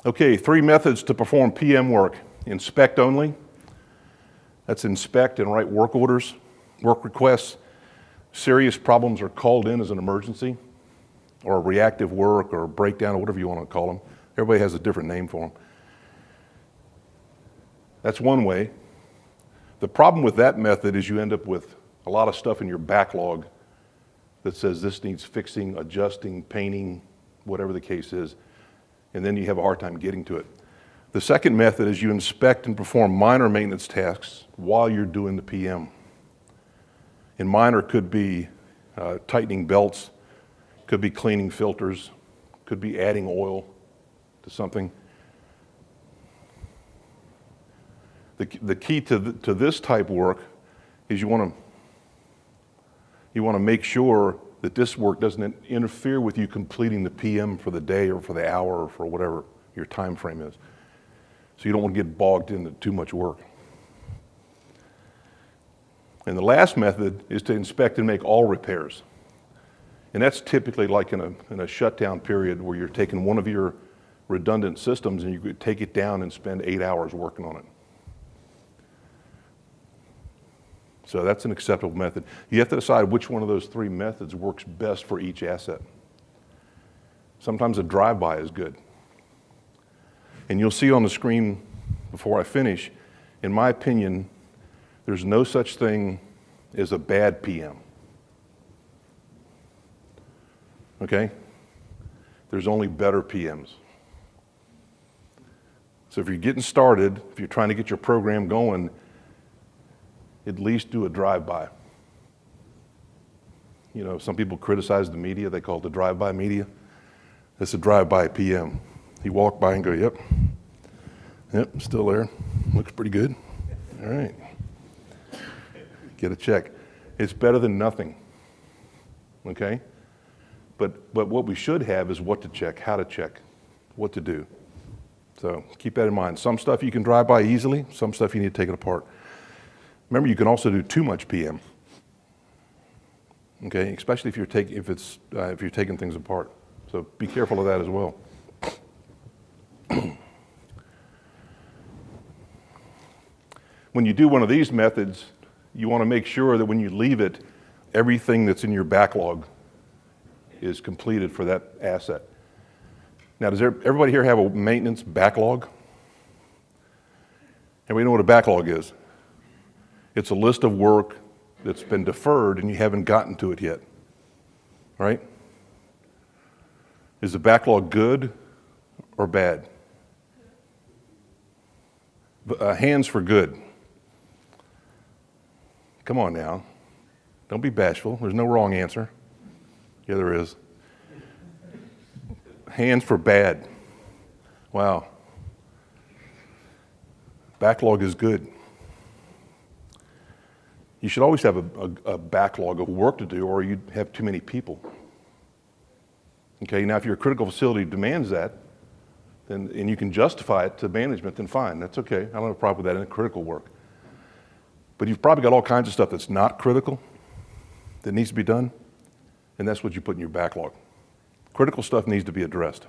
Okay, 3 methods to perform PM work. Inspect only. That's inspect and write work orders, work requests. Serious problems are called in as an emergency, or reactive work, or breakdown, or whatever you want to call them. Everybody has a different name for them. That's one way. The problem with that method is you end up with a lot of stuff in your backlog that says this needs fixing, adjusting, painting, whatever the case is, and then you have a hard time getting to it. The second method is you inspect and perform minor maintenance tasks while you're doing the PM. And minor could be tightening belts, could be cleaning filters, could be adding oil to something. The key to this type work is you want to make sure that this work doesn't interfere with you completing the PM for the day or for the hour or for whatever your time frame is. So you don't want to get bogged into too much work. And the last method is to inspect and make all repairs. And that's typically like in a shutdown period where you're taking one of your redundant systems and you could take it down and spend 8 hours working on it. So that's an acceptable method. You have to decide which one of those 3 methods works best for each asset. Sometimes a drive-by is good. And you'll see on the screen before I finish, in my opinion, there's no such thing as a bad PM. Okay? There's only better PMs. So if you're getting started, if you're trying to get your program going, at least do a drive-by. You know, some people criticize the media, they call it the drive-by media. It's a drive-by PM. You walk by and go, yep, still there, looks pretty good. All right, get a check. It's better than nothing, okay? But what we should have is what to check, how to check, what to do. So keep that in mind. Some stuff you can drive by easily, some stuff you need to take it apart. Remember, you can also do too much PM, okay? Especially if you're taking things apart. So be careful of that as well. When you do one of these methods, you want to make sure that when you leave it, everything that's in your backlog is completed for that asset. Now, does everybody here have a maintenance backlog? Everybody know what a backlog is? It's a list of work that's been deferred and you haven't gotten to it yet, right? Is the backlog good or bad? Hands for good. Come on now. Don't be bashful. There's no wrong answer. Yeah, there is. Hands for bad. Wow. Backlog is good. You should always have a backlog of work to do or you'd have too many people. Okay, now if your critical facility demands that, then, and you can justify it to management, then fine, that's okay. I don't have a problem with that in critical work. But you've probably got all kinds of stuff that's not critical, that needs to be done, and that's what you put in your backlog. Critical stuff needs to be addressed.